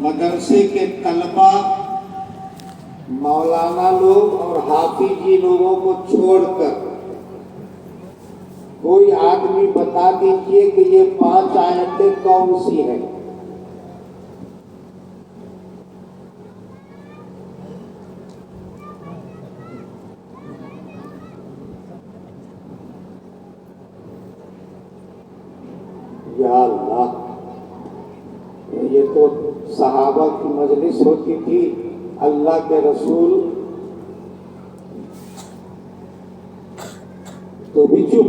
मदरसे के तलबा, मौलाना लोग और हाफिजी लोगों को छोड़कर कोई आदमी बता दीजिए कि ये 5 आयतें कौन सी हैं। या अल्लाह, ये तो सहाबा की मजलिस होती थी, अल्लाह के रसूल तो भी चुप,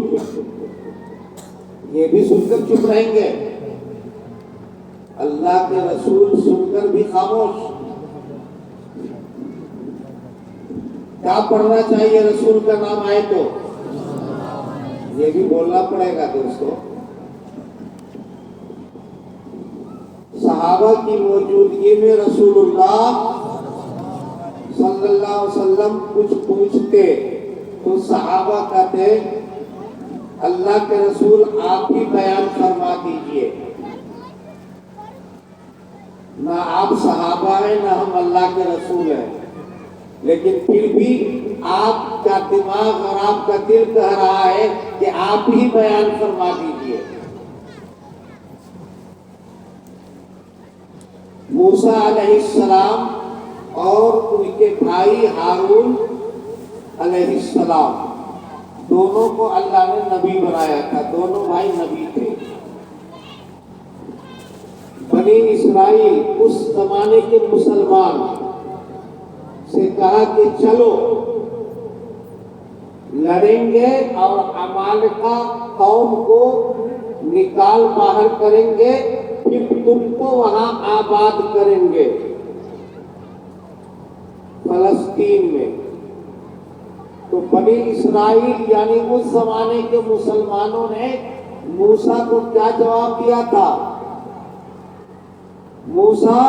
ये भी सुनकर चुप रहेंगे, अल्लाह के रसूल सुनकर भी खामोश। क्या पढ़ना चाहिए रसूल का नाम आए तो? ये भी बोलना पड़ेगा दोस्तों। सहाबा की मौजूदगी में रसूलुल्लाह सल्लल्लाहु अलैहि वसल्लम कुछ पूछते तो सहाबा कहते, अल्लाह के रसूल आप ही बयान फरमा दीजिए। ना आप सहाबा हैं ना हम अल्लाह के रसूल हैं, लेकिन फिर भी आपका दिमाग और आपका दिल कह रहा है कि आप ही बयान फरमा दीजिए। मूसा अलैहिस्सलाम और उनके भाई हारून अलैहिस्सलाम दोनों को अल्लाह ने नबी बनाया था, दोनों भाई नबी थे। बनी इस्राइल उस जमाने के मुसलमान से कहा कि चलो लड़ेंगे और अमालिका कौम को निकाल बाहर करेंगे, फिर तुमको वहां आबाद करेंगे फलस्तीन में। तो बनी इस्राइल यानी उस जमाने के मुसलमानों ने मूसा को क्या जवाब दिया था? मूसा,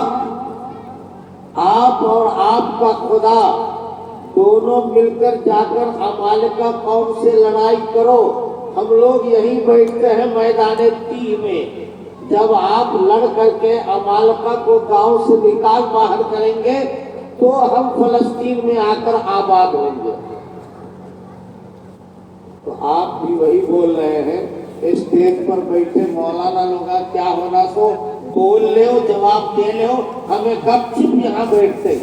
आप और आपका खुदा दोनों मिलकर जाकर अमालिका कौम से लड़ाई करो, हम लोग यहीं बैठते हैं मैदान तीह में। जब आप लड़ करके अमालिका को गांव से निकाल बाहर करेंगे तो हम फलस्तीन में आकर आबाद होंगे। तो आप भी वही बोल रहे हैं, स्टेज पर बैठे मौलाना लोग क्या होना सो बोल ले, जवाब दे ले, हमें गपचुप यहाँ बैठते,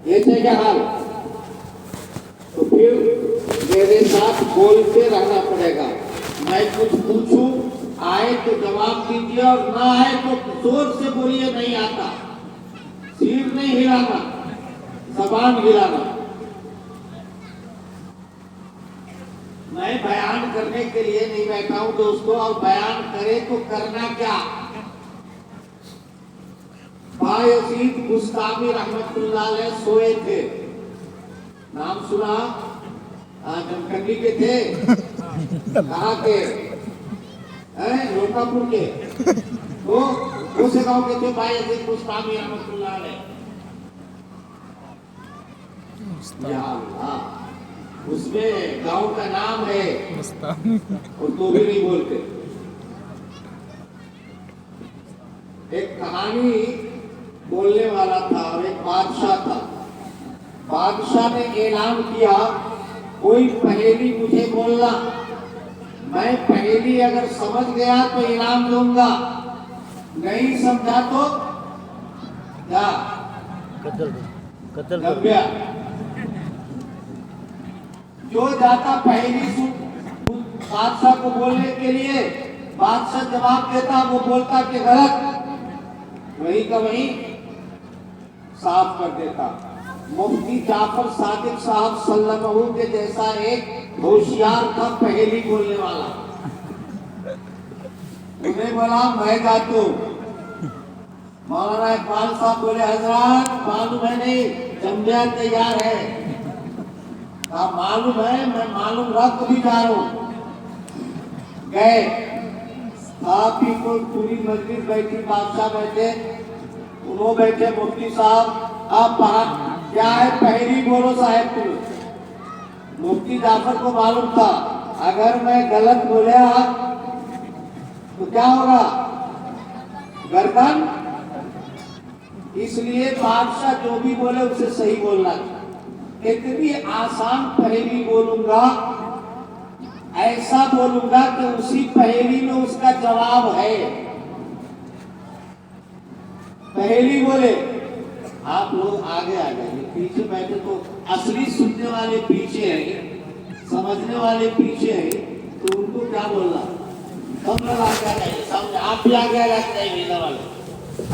ये थे क्या हाल? तो फिर मेरे साथ बोलते रहना पड़ेगा। मैं कुछ पूछूं, आए तो जवाब दीजिए और ना आए तो जोर से बोलिए, नहीं आता, सिर नहीं हिलाना, जबान हिलाना। मैं बयान करने के लिए नहीं बैठा हूं दोस्तों, और बयान करे तो करना क्या? बायजीद बुस्तामी रहमतुल्लाह अलैह सोए थे, नाम सुना? जमखंडी के थे, कहाँ के? लोकापुर के। तो उस गांव के थे बायजीद बुस्तामी रहमतुल्लाह अलैह। या अल्लाह, उसमें गांव का नाम है और तो भी नहीं बोलते। एक कहानी बोलने वाला था और एक बादशाह था। बादशाह ने ऐलान किया, कोई पहेली मुझे बोलना, मैं पहेली अगर समझ गया तो इनाम दूंगा, नहीं समझा तो क्या? कत्ल कर दिया। जो जाता पहेली सुन बादशाह को बोलने के लिए, बादशाह जवाब देता, वो बोलता कि गलत, वही का वही साफ कर देता। मुफ्ती जाफर सादिक साहब सल्लल्लाहु के जैसा एक होशियार था पहेली बोलने वाला। उन्हें बोला मैं जातू। मौलाना इकबाल साहब बोले, हजरत मालूम है नहीं, जमजा तैयार है। मालूम है, मैं मालूम रख भी जा रहा हूँ। गए, आप ही को पूरी मस्जिद बैठी, बादशाह बैठे, उन्होंने बैठे, मुफ्ती साहब आप बाहर क्या है पहेली बोलो साहब तुम। मुफ्ती जाफर को मालूम था अगर मैं गलत बोला तो क्या होगा, गर्दन इसलिए बादशाह जो भी बोले उसे सही बोलना चाहिए। इतनी आसान पहेली बोलूंगा, ऐसा बोलूंगा कि उसी पहेली में उसका जवाब है। पहेली बोले आप लोग आगे आ जाइए, पीछे बैठे तो असली सुनने वाले पीछे हैं, समझने वाले पीछे हैं, तो उनको क्या बोलना। सब लोग आगे आ जाइए, सामने आप भी आगे आ जाते जाइए, इधर वाले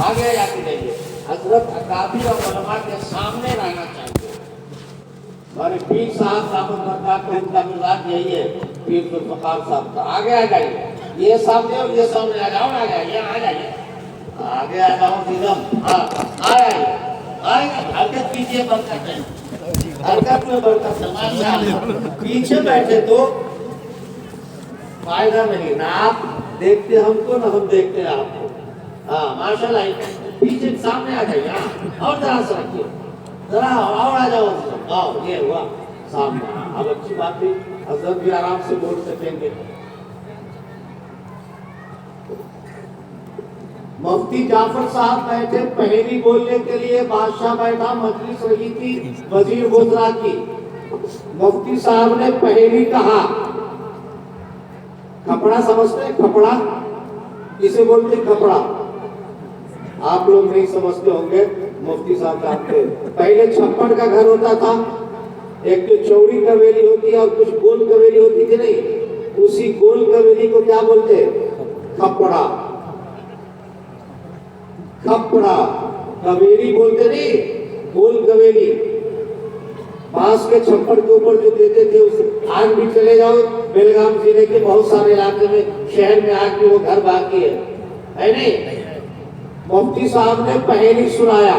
आगे आ जाते जाइए। हजरत अकाबिर और उलमा के सामने रहना चाहिए। हमारे पीर साहब साहब उनका मिजाज यही है, पीर जुल्फकार साहब का। आगे आ जाइए, ये सामने और ये सामने आ जाओ, आ जाइए, आ जाइए, आगे आ जाओ सीधम। हाँ आ जाइए, हरकत कीजिए, बरकत है, हरकत में बरकत है। पीछे बैठे तो फायदा नहीं, ना आप देखते हमको ना हम देखते आपको। हाँ माशाल्लाह, पीछे सामने आ जाइए। हाँ और जरा सा रखिए, जरा और आ जाओ, आओ, ये हुआ सामने। अब अच्छी बात है, हजरत भी आराम से बोल सकेंगे। मुफ्ती जाफर साहब बैठे पहेली बोलने के लिए, बादशाह बैठा, मजलिस रही थी वजीर गुजरा की। मुफ्ती साहब ने पहेली कहा। कपड़ा समझते हैं? कपड़ा किसे बोलते? कपड़ा आप लोग नहीं समझते होंगे, मुफ्ती साहब जानते हैं। पहले छप्पड़ का घर होता था, एक तो चौड़ी कवेली होती है और कुछ गोल कवेली होती थी, नहीं उसी गोल कवेली को क्या बोलते? खपड़ा। खपड़ा कवेली बोलते नहीं, गोल कवेली। बांस के छप्पड़ के ऊपर जो देते थे, उस आज भी चले जाओ बेलगाम जिले के बहुत सारे इलाके में, शहर में आज भी वो घर बाकी है नहीं। मुफ्ती साहब ने पहेली सुनाया।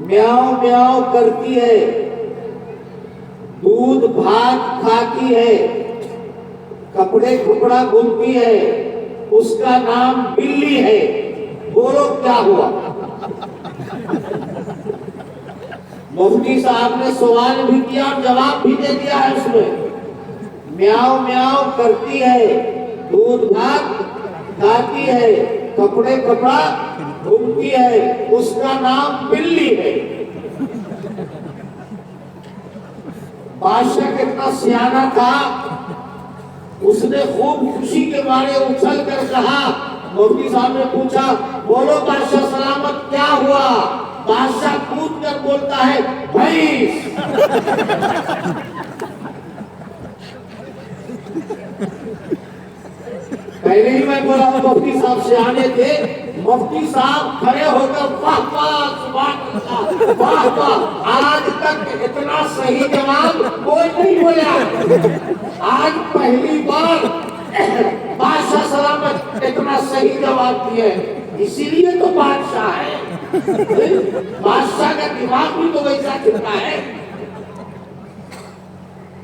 म्याऊं म्याऊं करती है, दूध भात खाती है, कपड़े खुपड़ा घूमती है, उसका नाम बिल्ली है, बोलो क्या हुआ? मुफ्ती साहब ने सवाल भी किया और जवाब भी दे दिया है उसमें। म्याऊं म्याऊं करती है, दूध भात खाती है, कपड़े कपड़ा घूमती है, उसका नाम बिल्ली है। बादशाह कितना सियाना था, उसने खूब खुशी के मारे उछल कर कहा। मुफ्ती साहब ने पूछा, बोलो बादशाह सलामत, क्या हुआ? बादशाह कूद कर बोलता है, भैंस। पहले ही मैं बोला मुफ्ती साहब से आने थे। मुफ्ती साहब खड़े होकर वाह वाह सुभान अल्लाह, वाह वाह, आज तक इतना सही जवाब कोई नहीं बोला। आज पहली बार बादशाह सलामत इतना सही जवाब दिए, इसीलिए तो बादशाह है। बादशाह का दिमाग भी तो वैसा चलता है।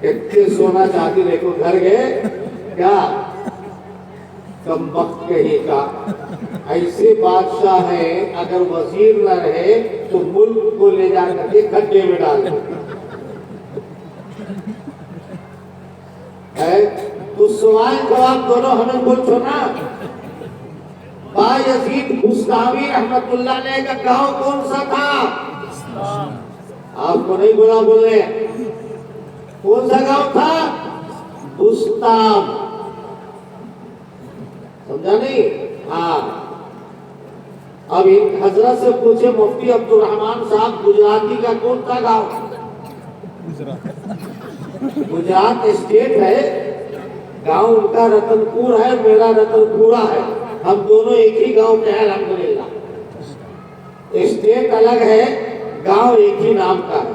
इतने सोना चांदी देखो घर गए क्या, कम वक्त कही का। ऐसे बादशाह है, अगर वजीर न रहे तो मुल्क को ले जाकर के खड्डे में डाल दो। तो सवाल जवाब दोनों हमें बोल ना। बायजीद बुस्तामी रहमतुल्लाह ने का गांव कौन सा था? आपको नहीं बोला बोले, कौन सा गांव था? बुस्ताम, समझा नहीं? हाँ। अब एक हजरत से पूछे मुफ्ती अब्दुल रहमान साहब, गुजराती का कौन सा गांव? गुजरात स्टेट है, गांव उनका रतनपुर है, मेरा रतनपुरा है, हम दोनों एक ही गांव के हैं अल्हम्दुलिल्लाह। स्टेट अलग है, गांव एक ही नाम का है।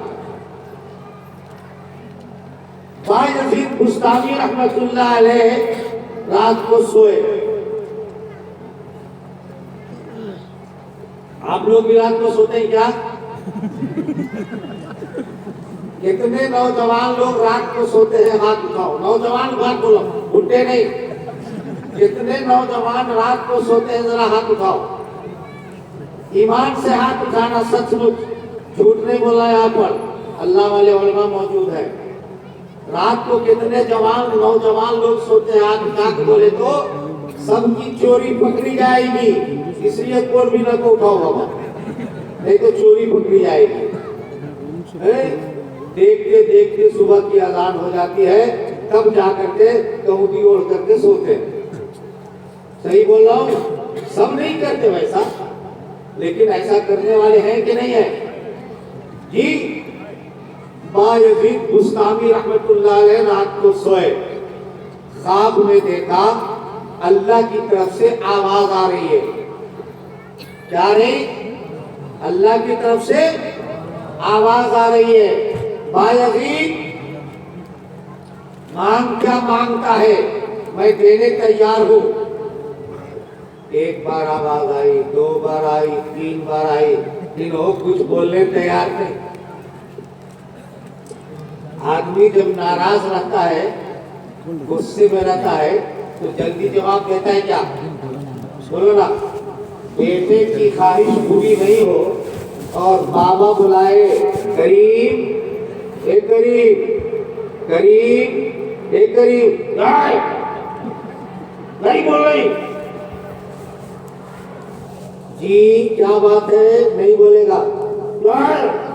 बायजीद बुस्तामी रहमतुल्लाह अलैह रात को सोए। आप लोग भी रात को सोते हैं क्या? कितने नौजवान लोग रात को सोते हैं? हाथ उठाओ। नौजवान बात बोलो, बुढ़े नहीं। कितने नौजवान रात को सोते हैं? जरा हाथ उठाओ। ईमान से हाथ उठाना, सचमुच झूठ नहीं बोला। यहाँ पर अल्लाह वाले उलमा मौजूद है। रात को कितने जवान नौजवान लोग सोते हैं? हाथ उठा के बोले तो सबकी चोरी पकड़ी जाएगी, इसलिए कोई भी न को उठाओ बाबा, नहीं तो चोरी पकड़ी जाएगी। देखते देखते सुबह की अजान हो जाती है, तब जाकर के कहुटी ओढ़ करके सोते हैं। सही बोल रहा हूँ? सब नहीं करते वैसा, लेकिन ऐसा करने वाले हैं कि नहीं है जी। बायजीद बुस्तामी रहमतुल्लाह अलैह रात को सोए, ख्वाब में देखा अल्लाह की तरफ से आवाज आ रही है। क्या रही? अल्लाह की तरफ से आवाज आ रही है, बायजीद मांग क्या मांगता है, मैं देने तैयार हूं। एक बार आवाज आई, 2 बार आई, 3 बार आई, तीनों कुछ बोलने तैयार थे। आदमी जब नाराज रहता है, गुस्से में रहता है, तो जल्दी जवाब देता है क्या? बोलो ना। बेटे की ख्वाहिश पूरी नहीं हो और बाबा बुलाए, करीम ए करीम, करीम ए करीम, नहीं बोल रही जी, क्या बात है? नहीं बोलेगा,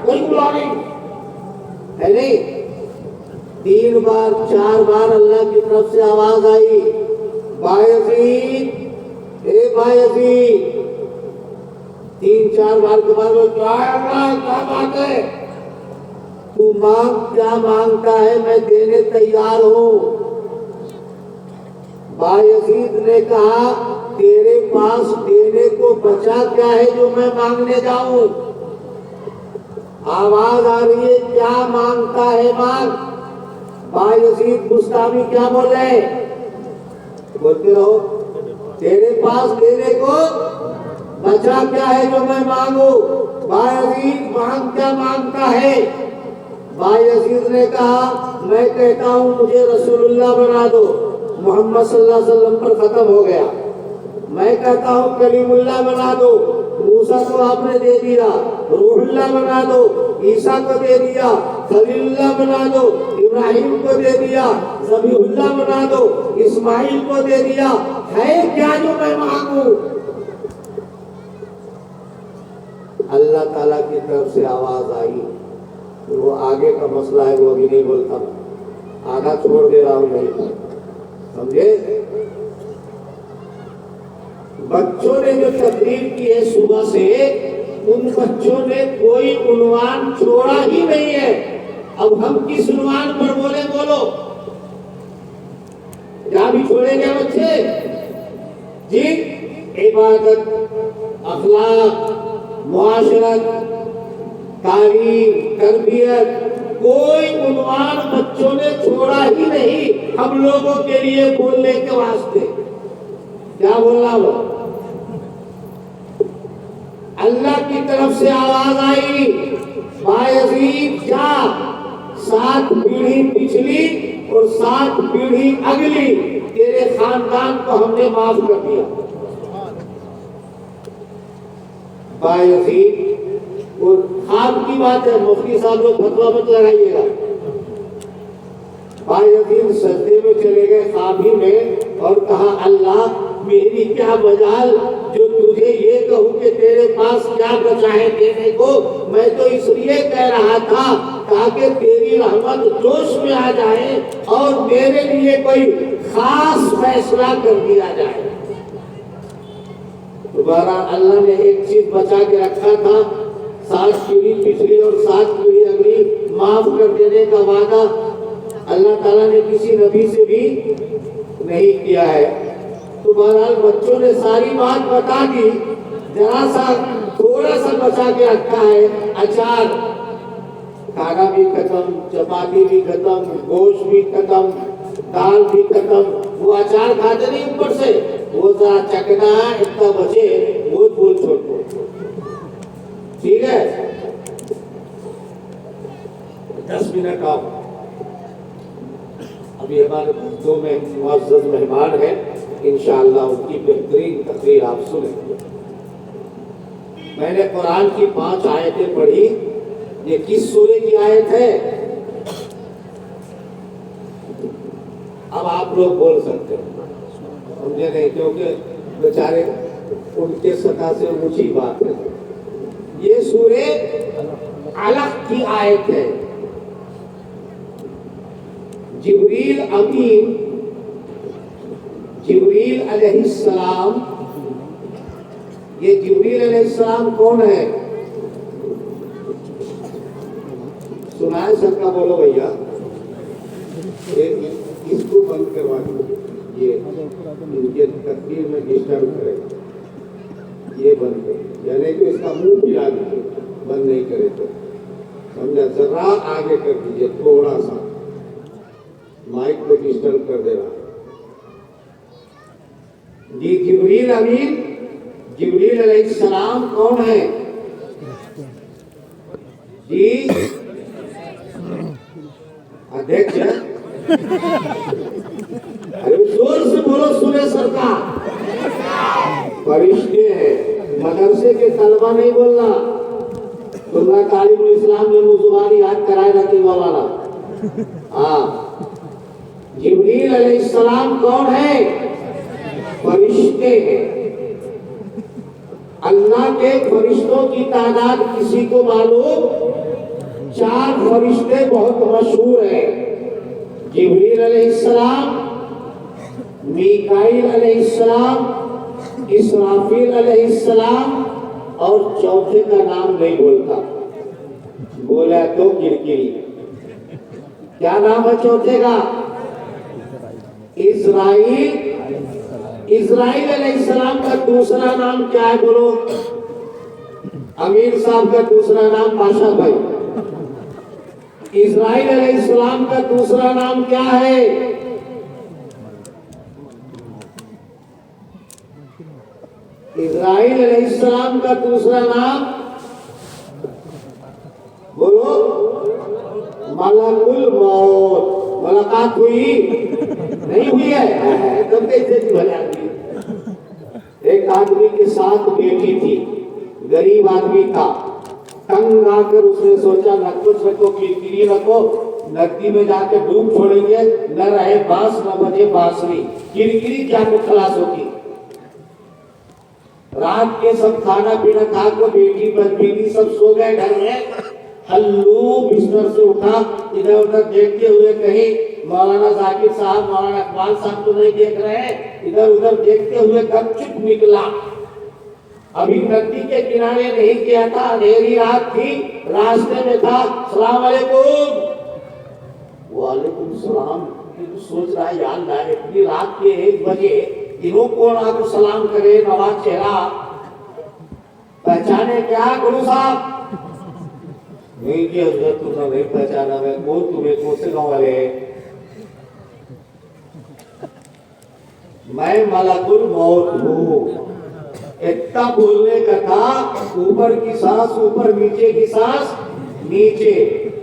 कोई बुला नहीं है। नहीं, 3 बार 4 बार अल्लाह की तरफ से आवाज आई, बायजीद ए बायजीद। 3-4 बार के बाद वो क्या है अल्लाह, क्या बात है? तू मांग, क्या मांगता है, मैं देने तैयार हूं। बायजीद ने कहा, तेरे पास देने को बचा क्या है जो मैं मांगने जाऊं? आवाज आ रही है, क्या मांगता है मांग। बायजीद बुस्तामी क्या बोल रहे हैं? बोलते रहो, तेरे पास देने को बचा क्या है जो मैं मांगू। बायजीद मांग क्या मांगता है? बायजीद ने कहा, मैं कहता हूं मुझे रसूलुल्लाह बना दो, मोहम्मद सल्लल्लाहु अलैहि वसल्लम पर खत्म हो गया। मैं कहता हूँ कलीमुल्लाह बना दो, मूसा को आपने दे दिया, रूहुल्लाह बना दो, ईसा को दे दिया, खलीलुल्लाह बना दो, इब्राहिम को दे दिया, ज़बीहुल्लाह बना दो, इस्माइल को दे दिया, है क्या जो मैं मांगू? अल्लाह ताला की तरफ से आवाज आई। वो आगे का मसला है, वो अभी नहीं बोलता, आधा छोड़ दे रहा हूँ, नहीं समझे? बच्चों ने जो तकरीर की है सुबह से, उन बच्चों ने कोई उन्वान छोड़ा ही नहीं है। अब हम किस उन्वान पर बोले? बोलो, क्या भी छोड़ेंगे बच्चे जी? इबादत, अखलाक, मुआशरत, तालीम, तरबियत, कोई उन्वान बच्चों ने छोड़ा ही नहीं हम लोगों के लिए बोलने के वास्ते। क्या बोलना वो? अल्लाह की तरफ से आवाज आई, बायजीद जा, 7 पीढ़ी पिछली और 7 पीढ़ी अगली तेरे खानदान को हमने माफ कर दिया। बायजीद, वो ख्वाब की बात है, मुफ्ती साहब लोग फतवा मत लगाइएगा। बायजीद सजदे में चले गए ख्वाब ही में और कहा, अल्लाह मेरी क्या मजाल जो तुझे ये कहूँ कि तेरे पास क्या बचा है देने को। मैं तो इसलिए कह रहा था ताकि तेरी रहमत जोश में आ जाए और मेरे लिए कोई खास फैसला कर दिया जाए। दोबारा अल्लाह ने एक चीज बचा के रखा था, 7 पीढ़ी पिछली और 7 पीढ़ी अगली माफ कर देने का वादा अल्लाह ताला ने किसी नबी से भी नहीं किया है। तो बहरहाल बच्चों ने सारी बात बता दी, जरा सा थोड़ा सा बचा के रखा है। अचार, खाना भी खत्म, चपाती भी खत्म, गोश्त भी खत्म, दाल भी खत्म, वो अचार खाते नहीं ऊपर से, वो जरा चकना इतना बचे वो बोल छोड़ दो, ठीक है? 10 मिनट आप, अभी हमारे 2 मुअज़्ज़ज़ मेहमान हैं, इंशाअल्लाह उनकी बेहतरीन तकरीर आप सुनेंगे। मैंने कुरान की 5 आयतें पढ़ी। ये किस सूरे की आयत है? अब आप लोग बोल सकते हैं। समझे नहीं, क्योंकि बेचारे उनके सदा से ऊंची बात है। ये सूरे अलग की आयत है। जिब्रील अमीन, जिब्रील अलैहिस्सलाम, ये जिब्रील अलैहिस्सलाम कौन है? सुनाए सबका, बोलो भैया। इसको बंद करवा दो, ये इनके तकदीर में डिस्टर्ब करे, ये बंद करो, यानी कि इसका मुंह पिला दीजिए, बंद नहीं करे तो समझा। जरा आगे कर दीजिए, थोड़ा सा माइक को डिस्टर्ब कर दे रहा है जी। जिब्रील अमीन, जिब्रील अलैहिस्सलाम कौन है जी? अध्यक्ष, अरे जोर से बोलो सुने सरकार। फरिश्ते हैं, मदरसे के तलबा नहीं बोलना। तुमने तालिबुल इस्लाम में जुबानी याद कराए रखी मौलाना। हाँ, जिब्रील अलैहिस्सलाम कौन है? फरिश्ते हैं। अल्लाह के फरिश्तों की तादाद किसी को मालूम? 4 फरिश्ते बहुत मशहूर हैं। जिब्रील अलैहिस्सलाम, मीकाईल अलैहिस्सलाम, इसराफील अलैहिस्सलाम, और चौथे का नाम नहीं बोलता, बोला तो किरकिरी। क्या नाम है चौथे का? इज़राइल। इज़राइल अलैहिस्सलाम का दूसरा नाम क्या है बोलो? अमीर साहब का दूसरा नाम पाशा भाई। इज़राइल अलैहिस्सलाम का दूसरा नाम क्या है? इज़राइल अलैहिस्सलाम का दूसरा नाम बोलो? मलकुल मौत। मुलाकात हुई नहीं हुई है? तब कैसे भले आदमी। एक आदमी के साथ बेटी थी, गरीब आदमी था, तंग आकर उसने सोचा नकुच रखो, किरकिरी रखो, नदी में जाके डूब छोड़ेंगे, न रहे बांस न बजे बांसुरी, किरकिरी क्या को खलास होगी। रात के सब खाना पीना खा को बेटी बीवी सब सो गए घर में। हल्लू बिस्तर से उठा, इधर उधर देखते हुए कहीं मौलाना जाकिर साहब, मौलाना इकबाल साहब तो नहीं देख रहे हैं, इधर उधर देखते हुए कब चुप निकला। अभी नदी के किनारे नहीं किया था, अंधेरी रात थी, रास्ते में था। सलाम अलैकुम। वालेकुम सलाम। तो सोच रहा है यार ना, इतनी रात के 1 बजे इन्हों कौन आपको सलाम करे, नवाज चेहरा पहचाने क्या गुरु साहब? नहीं जी हजरत, तुमने नहीं पहचाना। मैं कौन? तुम्हें कौन से गाँव वाले? मैं मलकुल मौत हूँ। इतना बोलने का था, ऊपर की सांस ऊपर, नीचे की सांस नीचे,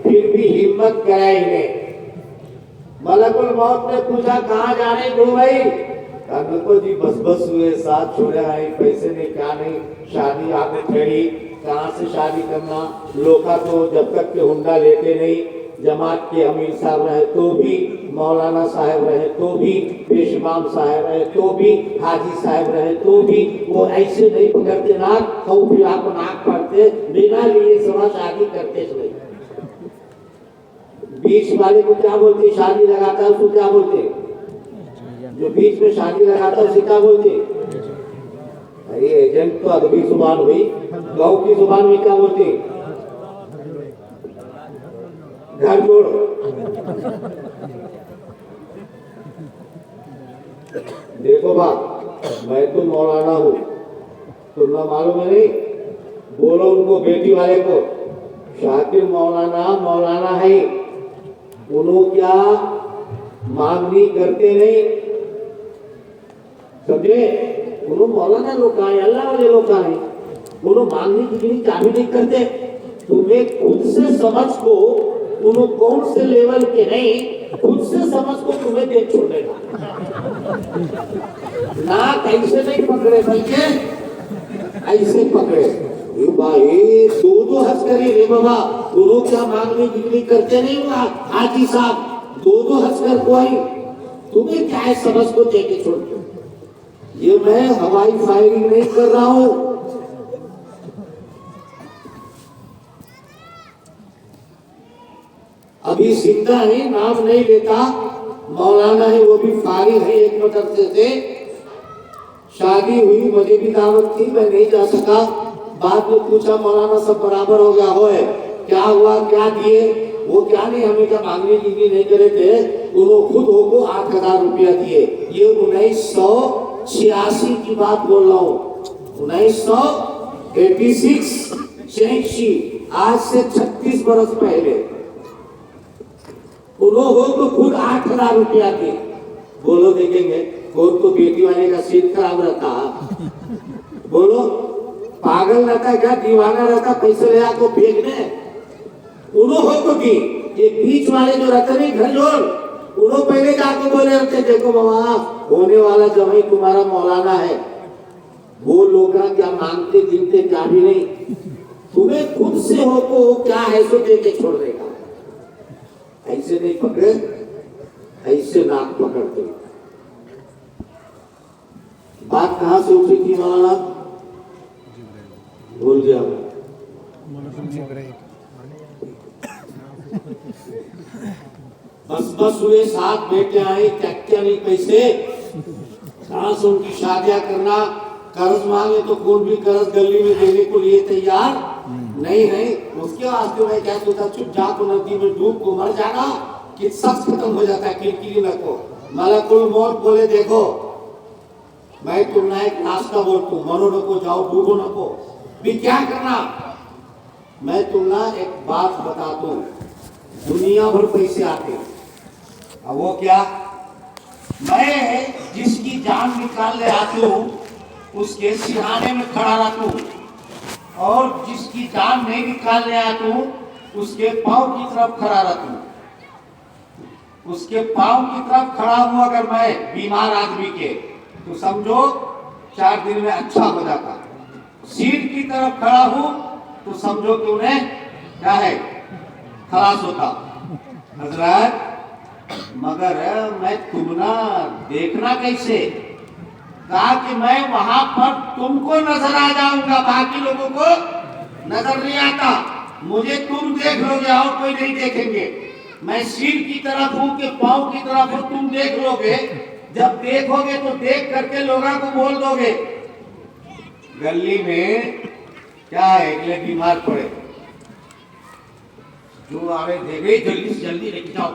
फिर भी हिम्मत कराई ने। मलकुल मौत ने पूछा कहाँ जा रहे गुरु भाई? कहा जी बस बस हुए, साथ छोड़े आए, पैसे नहीं, क्या नहीं, शादी आगे खड़ी, कहाँ से शादी करना। लोका तो जब तक के हुंडा लेते नहीं, जमात के अमीर साहब रहे तो भी, मौलाना साहब रहे तो भी, पेशवाम साहब रहे तो भी, हाजी साहब रहे तो भी, वो ऐसे नहीं पकड़ते नाक, तो फिर आपको नाक पड़ते, बिना लिए सवा शादी करते नहीं। बीच वाले को क्या बोलते? शादी लगाता है उसको क्या बोलते? जो बीच में शादी लगाता है उसे क्या बोलते? अरे एजेंट तो अदबी जुबान हुई, गाँव की जुबान में क्या बोलते? घर जोड़। देखो बाप, मैं तो मौलाना हूँ, तुमने मालूम है नहीं? बोलो उनको, बेटी वाले को, शाकिर मौलाना मौलाना है, उन्हों क्या मांगनी करते नहीं, समझे? उन्हों मौलाना लोग हैं, अल्लाह वाले लोग हैं, उन्हों मांगनी की चाबी नहीं करते। तुम्हें खुद से समझ को, उन्हों कौन से लेवल के नहीं, खुद से समझ को तुम्हें देख छोड़ेगा ना। कैसे नहीं पकड़े, बल्कि ऐसे पकड़े। भाई दो हंस करी रे बाबा, दोनों क्या मांगनी बिगनी करते नहीं हुआ हाजी साहब, दो हंस कर कोई तुम्हें क्या है समझ को देके छोड़ते। ये मैं हवाई फायरिंग नहीं कर रहा हूं। अभी जिंदा है, नाम नहीं लेता, मौलाना है, वो भी फारिग है एक मदरसे से। शादी हुई, मुझे भी दावत थी, मैं नहीं जा सका। बाद में पूछा मौलाना सब बराबर हो गया हो है, क्या हुआ, क्या दिए? वो क्या नहीं, हमें जब मांगने की नहीं करे थे, उन्होंने खुद होको 8,000 रुपया दिए। ये 1986 की बात बोल रहा हूँ, 1986 आज से 36 बरस पहले। उन्होंने तो खुद 8,000 रुपया दिए। बोलो देखेंगे कौन तो बेटी वाले का सीट खराब रहता, बोलो पागल रहता है क्या, दीवाना रहता, पैसे ले आको फेंकने। उन्होंने को दी, ये बीच वाले जो रहते नहीं घर जोड़, उन्होंने पहले जाके बोले रहते, देखो बाबा होने वाला जमाई तुम्हारा मौलाना है। वो लोग क्या मांगते गिनते क्या भी नहीं, तुम्हें खुद से हो को क्या है सो दे के छोड़ देगा। ऐसे नहीं पकड़े, ऐसे नाक पकड़ते। बात कहां से उठी थी मौलाना, भूल गया मैं। बस हुए 7 बेटे आए, क्या नहीं पैसे, कहां से उनकी शादियां करना। कर्ज मांगे तो कौन भी कर्ज गली में देने को लिए तैयार नहीं। उसके वास्ते मैं क्या सोचा, चुप जा को नदी में डूब को मर जाना, कि सब खत्म हो जाता है। किरकिरी न को मलकुल मौत बोले, देखो मैं तुमने एक रास्ता बोलता हूं, मरो नको, जाओ डूबो नको, भी क्या करना। मैं तुमने एक बात बताता हूं, दुनिया भर पैसे आते हैं, अब वो क्या, मैं जिसकी जान निकालने आती हूँ उसके सिरहाने में खड़ा रहता हूँ, और जिसकी जान नहीं निकालने आती हूँ उसके पांव की तरफ खड़ा रहता हूँ। उसके पांव की तरफ खड़ा हूँ अगर मैं बीमार आदमी के, तो समझो 4 दिन में अच्छा हो जाता। सीट की तरफ खड़ा हूँ तो समझो कि उन्हें क्या है, खलास होता। हजरत मगर मैं तुमना देखना कैसे, कहा कि मैं वहां पर तुमको नजर आ जाऊंगा, बाकी लोगों को नजर नहीं आता, मुझे तुम देख लोगे और कोई नहीं देखेंगे। मैं सिर की तरफ हूं कि पांव की तरफ हूं, तुम देख लोगे। जब देखोगे तो देख करके लोगों को बोल दोगे। गली में क्या है, अगले बीमार पड़े, जो आ रहे देखे जल्दी से जल्दी लेके जाओ,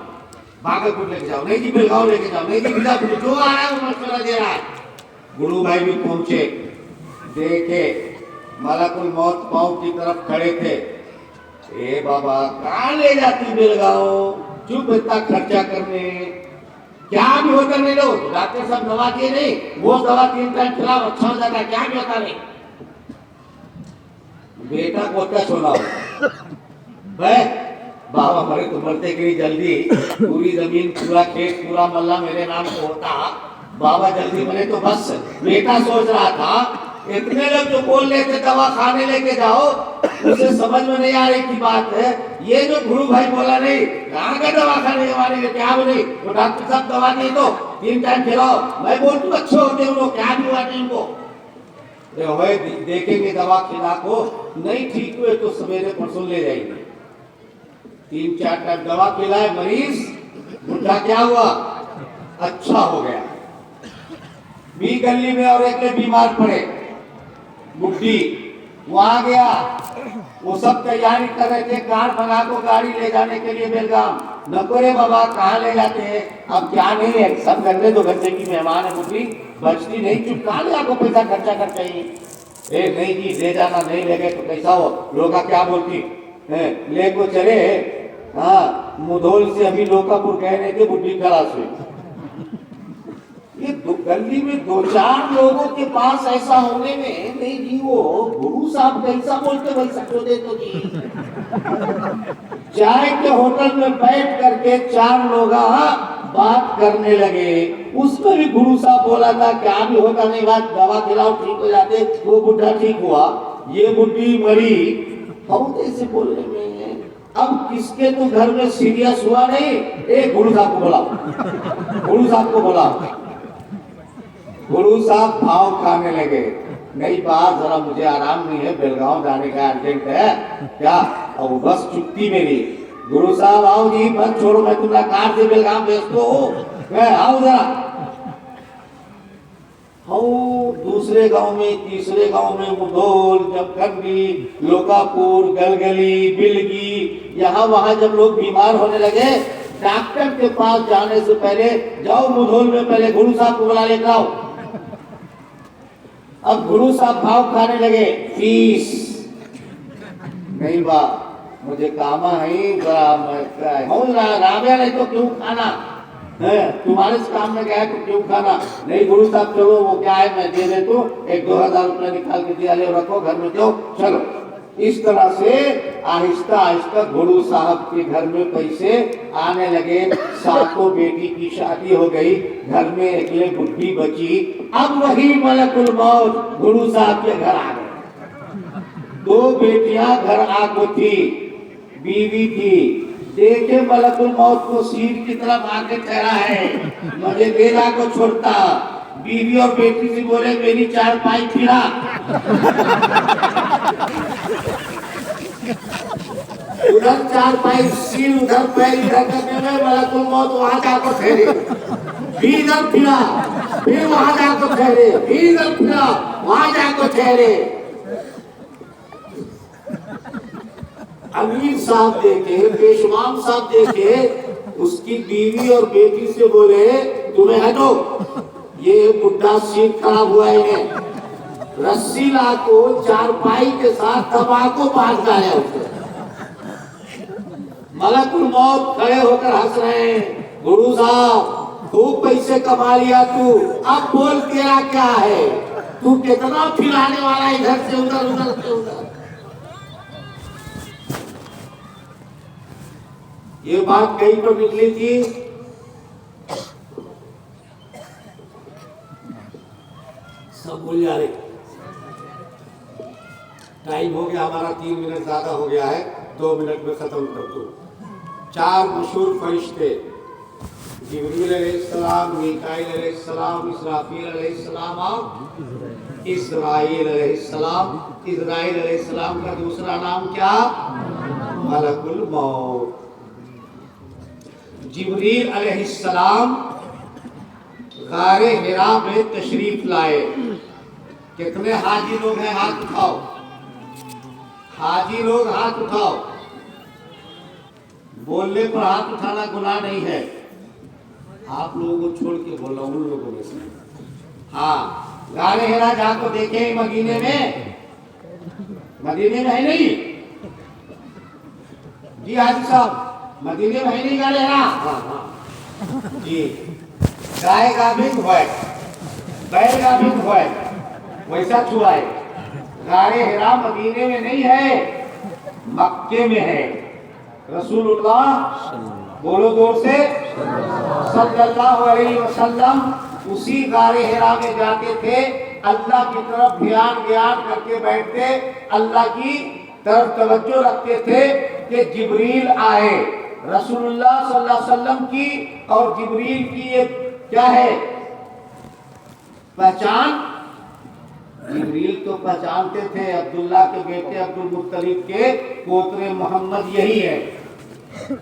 भागलपुर लेके जाओ, नहीं जी बेलगांव लेके जाओ, नहीं जी बीजापुर, जो आ रहा है वो मशवरा दे रहा है। गुरु भाई भी पहुंचे, देखे मलकुल मौत पांव की तरफ खड़े थे। ए बाबा कहाँ ले जाती बेलगांव, चुप इतना खर्चा करने, क्या भी होता नहीं लो, डॉक्टर साहब दवा दिए नहीं, वो दवा 3 टाइम खिलाओ अच्छा हो जाता, क्या भी होता नहीं। बेटा को क्या छोड़ा बाबा मरे तो मरते गई जल्दी, पूरी जमीन पूरा खेत पूरा मल्ला मेरे नाम को होता, बाबा जल्दी मरे तो बस। बेटा सोच रहा था, इतने लोग जो बोल रहे थे दवा खाने लेके जाओ, उसे समझ में नहीं आ रही की बात है। ये जो गुरु भाई बोला नहीं, कहाँ का दवा खाने वाले क्या बोले, वो डॉक्टर साहब दवा नहीं तो 3 टाइम खिलाओ, मैं बोलती अच्छे होते हैं लोग, क्या भी हुआ नहीं उनको, देखेंगे दवा खिला को, नहीं ठीक हुए तो सवेरे परसों ले जाएंगे। 3-4 टाइम दवा खिलाए, मरीज बुढ़ा क्या हुआ, अच्छा हो गया। भी गली में और एक बीमार पड़े, बुढ़ी वहां गया, वो सब तैयारी कर रहे थे, कार मंगा को गाड़ी ले जाने के लिए बेलगाम। नकोरे बाबा कहाँ ले जाते हैं, अब क्या नहीं है, सब घंटे 2 घंटे की मेहमान है, बुढ़ी बचती नहीं, चुप कहाँ ले आपको पैसा खर्चा करते ही। नहीं जी ले जाना, नहीं ले गए तो कैसा हो, लोग क्या बोलती ले को चले। हाँ मुधोल से अभी लोकापुर कहने के बुढ़ी खलास हुई। ये गली में 2-4 लोगों के पास ऐसा होने में, नहीं जी वो गुरु साहब कैसा बोलते भाई सकते दे तो जी। चाय के होटल में बैठ करके 4 लोग बात करने लगे, उसमें भी गुरु साहब बोला था क्या भी होता नहीं, बात दवा खिलाओ ठीक हो जाते, वो बुढ़ा ठीक हुआ, ये बुढ़ी मरी। बहुत ऐसे बोलने में अब किसके तो घर में सीरियस हुआ नहीं, गुरु साहब को बोला, गुरु साहब को बोला, गुरु साहब भाव खाने लगे, नहीं बात जरा मुझे आराम नहीं है, बेलगांव जाने का अर्जेंट है क्या, अब बस छुट्टी मेरी। गुरु साहब आओ जी, बस छोड़ो, मैं तुम्हारा कार से बेलगांव भेजता हूँ, आओ जरा। दूसरे गांव में, तीसरे गांव में मुधोल, जमखंडी, लोकापुर, गलगली, बिलगी, यहाँ वहां जब लोग बीमार होने लगे, डॉक्टर के पास जाने से पहले जाओ मुधोल में पहले गुरु साहब को बुला लेकर आओ। अब गुरु साहब भाव खाने लगे, फीस नहीं बा, मुझे काम है राबिया, नहीं तो क्यों खाना है, तुम्हारे काम में गया तो क्यों खाना, नहीं गुरु साहब चलो वो क्या है मैं दे देता हूँ, 1-2 हज़ार रुपया निकाल के दिया, ले रखो घर में, क्यों चलो। इस तरह से आहिस्ता आहिस्ता गुरु साहब के घर में पैसे आने लगे। सातों बेटी की शादी हो गई, घर में अकेले बुद्धि बची। अब वही मलकुल मौत गुरु साहब के घर आ गए। 2 बेटियां घर आगो थी, बीवी थी, देखे मलकुल मौत को सीट की तरफ आके ठहरा है, मुझे बेला को छोड़ता। बीवी और बेटी से बोले मेरी 4 पाई फिरा। उधर 4 पाई सील, उधर पैर इधर करने में मलकुल मौत वहां जाकर ठहरे, फिर इधर फिरा, फिर वहां जाकर ठहरे, फिर इधर फिरा, वहां जाकर ठहरे। अमीर साहब देखे, पेशवान साहब देखे, उसकी बीवी और बेटी से बोले तुम्हें हटो, ये बुढ़ा सीट खराब हुआ है, रस्सी ला को 4 पाई के साथ तंबाकू बांध डाला उसको। मलकुल मौत खड़े होकर हंस रहे हैं, गुरु साहब खूब पैसे कमा लिया तू, अब बोल तेरा क्या है, तू कितना फिराने वाला इधर से उधर, उधर से उधर। ये बात कहीं पर निकली थी, सब भूल जा रहे। टाइम हो गया हमारा, 3 मिनट ज्यादा हो गया है, 2 मिनट में खत्म कर दो। 4 मशहूर फरिश्ते, जिब्रील अलैहिस्सलाम, मीकाईल अलैहिस्सलाम, इसराफील अलैहिस्सलाम और इस्राईल अलैहिस्सलाम। इस्राईल अलैहिस्सलाम का दूसरा नाम क्या, मलकुल मौत। जिब्रील अलैहिस्सलाम गारे हिरा में तशरीफ लाए। कितने हाजी लोग हैं, हाथ उठाओ, हाजी लोग हाथ उठाओ। बोलने पर हाथ उठाना गुनाह नहीं है, आप लोगों को छोड़ के बोल रहा हूं, उन लोगों में से। हाँ, गारे हिरा जाकर देखे मदीने में, मदीने में है नहीं जी हाजी साहब, मदीने में है नहीं गारे हिरा। हाँ जी, गाय गाभिन हुए, बैल गाभिन हुए, वैसा छुआ है। गारे हिरा मदीने में नहीं है, मक्के में है। रसूलुल्लाह बोलो जोर से, सल्लल्लाहु अलैहि वसल्लम उसी गारे हिरा में जाते थे, अल्लाह की तरफ ध्यान ज्ञान करके बैठते, अल्लाह की तरफ तवज्जो रखते थे कि जिब्रील आए। रसूलुल्लाह सल्लल्लाहु अलैहि वसल्लम की और जिब्रील की ये क्या है पहचान। जिब्रील तो पहचानते थे, अब्दुल्ला के बेटे अब्दुल मुत्तलिब के पोतरे मोहम्मद यही है,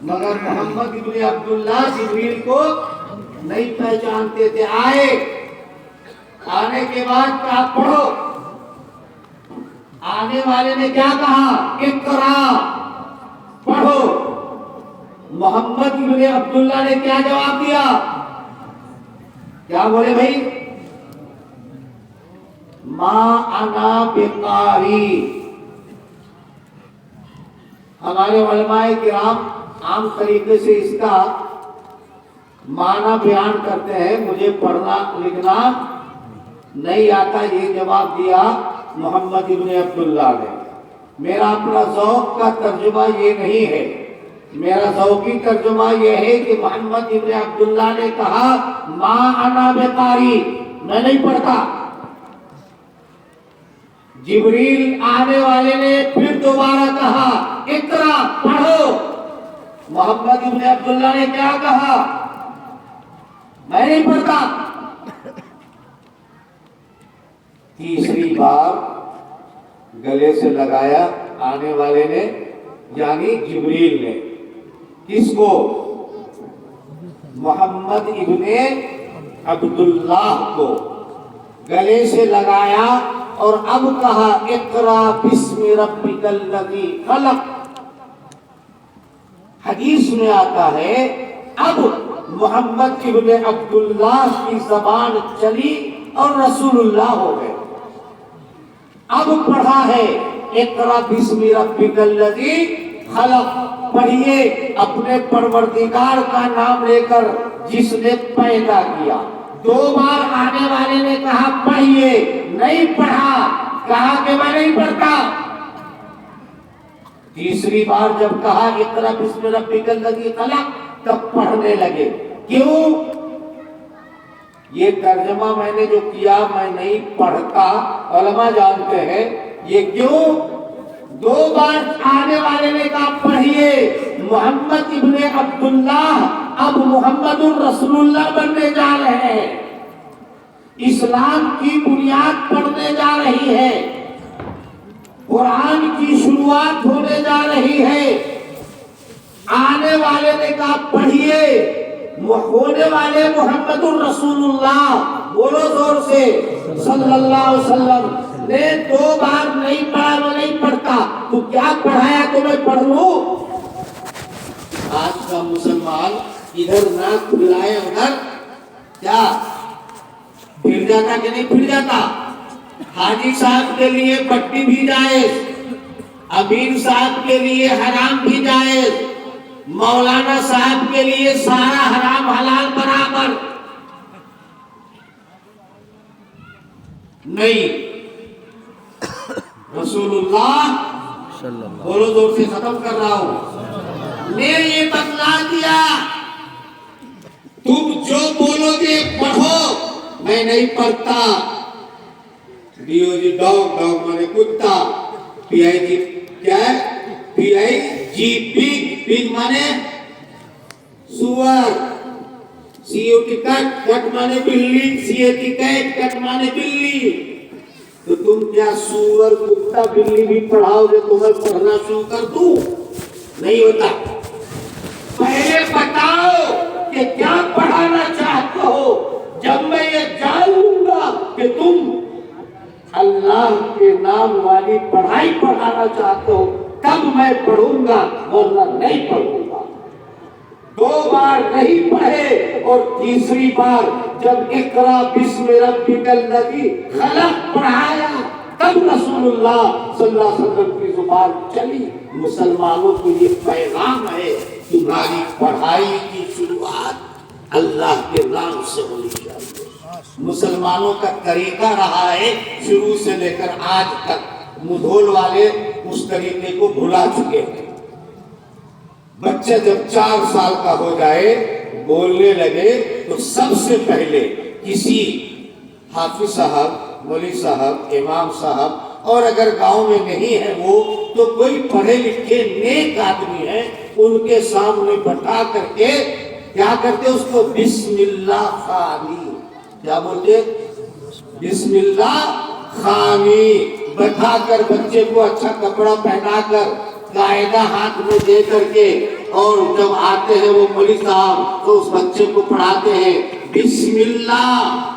मगर मोहम्मद इब्ने अब्दुल्ला जिब्रील को नहीं पहचानते थे। आने के बाद क्या पढ़ो, आने वाले ने क्या कहा, इक़रा पढ़ो। मोहम्मद इब्ने अब्दुल्ला ने क्या जवाब दिया, क्या बोले भाई, मां अना बिकारी। हमारे उलमाए किराम आम तरीके से इसका माना बयान करते हैं, मुझे पढ़ना लिखना नहीं आता, ये जवाब दिया मोहम्मद इब्ने अब्दुल्ला ने। मेरा अपना ज़ौक़ का तर्जुमा ये नहीं है, मेरा ज़ौक़ी तर्जुमा ये है कि मोहम्मद इब्ने अब्दुल्ला ने कहा मां अना बिकारी, मैं नहीं पढ़ता। जिब्रील आने वाले ने फिर दोबारा कहा इक़रा पढ़ो। मोहम्मद इब्ने अब्दुल्ला ने क्या कहा, मैं नहीं पढ़ता। तीसरी बार गले से लगाया आने वाले ने, यानी जिब्रील ने। किसको? मोहम्मद इब्ने अब्दुल्लाह को गले से लगाया और अब कहा इक़रा बिस्मि रब्बिकल लज़ी खलक़। हदीस में आता है अब मोहम्मद इब्ने अब्दुल्लाह की जबान चली और रसूलुल्लाह हो गए। अब पढ़ा है इक़रा बिस्मि रब्बिकल लज़ी खलक़। पढ़िए अपने परवरदिगार का नाम लेकर जिसने पैदा किया। दो बार आने वाले ने कहा पढ़िए, नहीं पढ़ा, कहा कि मैं नहीं पढ़ता। तीसरी बार जब कहा इक़रा बिस्मि रब्बिकल लज़ी खलक़, तब पढ़ने लगे। क्यों? ये तर्जमा मैंने जो किया, मैं नहीं पढ़ता, उलमा जानते हैं ये क्यों। दो बार आने वाले ने कहा पढ़िए, मोहम्मद इब्ने अब्दुल्लाह अब मोहम्मदुर रसूलुल्लाह बनने जा रहे हैं। इस्लाम की बुनियाद पड़ने जा रही है, कुरान की शुरुआत होने जा रही है। आने वाले ने कहा पढ़िए, होने वाले मोहम्मदुर रसूलुल्लाह, बोलो जोर से, सल्लल्लाहु अलैहि वसल्लम ने दो बार नहीं पढ़ा, मैं नहीं पढ़ता, तो क्या पढ़ाया तो मैं पढ़ लूं। आज का मुसलमान इधर नाक फुलाए उधर क्या फिर जाता कि नहीं फिर जाता। हाजी साहब के लिए पट्टी भी जायज, अमीर साहब के लिए हराम भी जायज, मौलाना साहब के लिए सारा हराम हलाल बराबर नहीं। रसूलुल्लाह, बोलो जोर से, खत्म कर रहा हूं, ने ये बतला दिया तुम जो बोलोगे पढ़ो, मैं नहीं पढ़ता। डीओजी डॉग, डॉग माने कुत्ता, पीआईजी क्या है, पीआईजी पिग, पिग माने सुअर, सीओटी कट, कट माने बिल्ली, सीएटी कैट, कट माने बिल्ली। तो तुम क्या सुअर कुत्ता बिल्ली भी पढ़ाओगे तो मैं पढ़ना शुरू कर दूं? नहीं होता। पहले बताओ कि क्या पढ़ाना चाहते हो। जब मैं ये जान लूंगा कि तुम अल्लाह के नाम वाली पढ़ाई पढ़ाना चाहते हो, तब मैं पढ़ूंगा, वरना नहीं पढ़ूंगा। दो बार नहीं पढ़े और तीसरी बार जब इक़रा बिस्मि रब्बिकल लज़ी खलक़ पढ़ाया, तब रसूलुल्लाह सल्लल्लाहु अलैहि वसल्लम की जुबान चली। मुसलमानों को ये पैगाम है, तुम्हारी पढ़ाई की शुरुआत अल्लाह के नाम से होनी चाहिए। मुसलमानों का तरीका रहा है शुरू से लेकर आज तक, मुधोल वाले उस तरीके को भुला चुके हैं। बच्चा जब 4 साल का हो जाए, बोलने लगे, तो सबसे पहले किसी हाफिज साहब, मौलवी साहब, इमाम साहब, और अगर गांव में नहीं है वो, तो कोई पढ़े लिखे नेक आदमी है, उनके सामने बैठा करके क्या करते, उसको बिस्मिल्लाह खानी, क्या बोलते, बिस्मिल्लाह खानी, बैठा कर बच्चे को अच्छा कपड़ा पहनाकर, कायदा हाथ में दे करके, और जब आते हैं वो मौलवी साहब तो उस बच्चे को पढ़ाते हैं बिस्मिल्लाह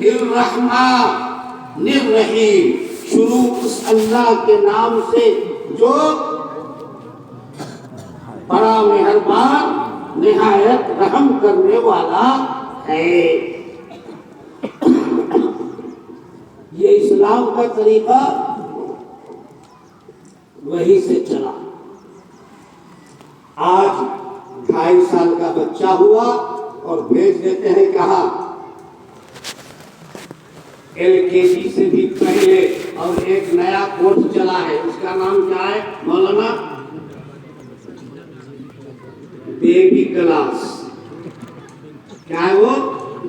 रहमानिर रहीम, शुरू उस अल्लाह के नाम से जो बड़ा मेहरबान निहायत रहम करने वाला है। ये इस्लाम का तरीका वही से चला। आज 2.5 साल का बच्चा हुआ और भेज देते हैं कहा, LKG से भी पहले, और एक नया कोर्स चला है, उसका नाम क्या है मौलाना, बेबी क्लास। क्या है वो?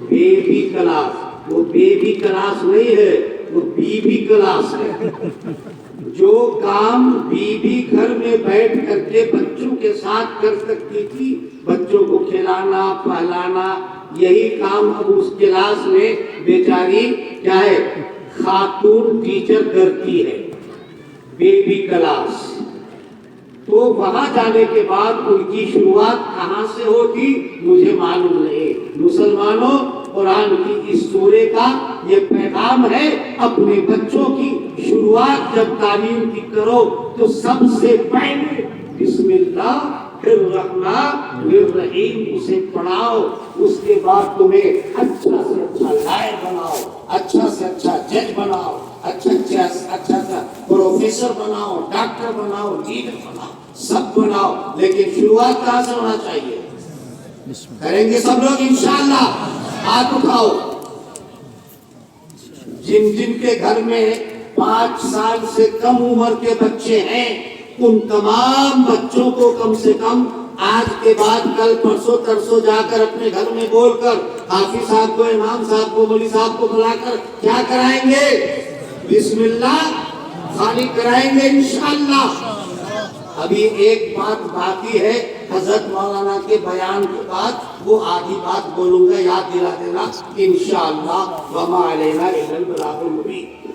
Baby class. वो बेबी क्लास नहीं है, वो बीबी क्लास है। जो काम बीबी घर में बैठ करके बच्चों के साथ कर सकती थी, बच्चों को खिलाना पहलाना, यही काम अब उस क्लास में बेचारी क्या है, खातून टीचर करती है बेबी क्लास, तो वहां जाने के बाद उनकी शुरुआत कहां से होगी मुझे मालूम नहीं। मुसलमानों, कुरान की इस सूरे का ये पैगाम है, अपने बच्चों की शुरुआत जब तालीम की करो तो सबसे पहले बिस्मिल्लाह रहीम उसे पढ़ाओ। उसके बाद तुम्हें अच्छा से अच्छा लायर बनाओ, अच्छा से अच्छा जज बनाओ, अच्छा प्रोफेसर बनाओ, डॉक्टर बनाओ, लीडर बनाओ, सब बनाओ, लेकिन शुरुआत कहां से होना चाहिए? करेंगे सब लोग इंशाअल्लाह? हाथ उठाओ। जिन जिन के घर में 5 साल से कम उम्र के बच्चे हैं, उन तमाम बच्चों को कम से कम आज के बाद कल परसों तरसों जाकर अपने घर में बोलकर हाफिज साहब को, इमाम साहब को, मौलवी साहब को बुलाकर क्या कराएंगे? बिस्मिल्लाह खाली कराएंगे इंशाअल्लाह। अभी एक बात बाकी है, हजरत मौलाना के बयान के बाद वो आधी बात बोलूंगा, याद दिला देना इंशाअल्लाह। वमा अलैना इल्लल बलागुल मुबीन।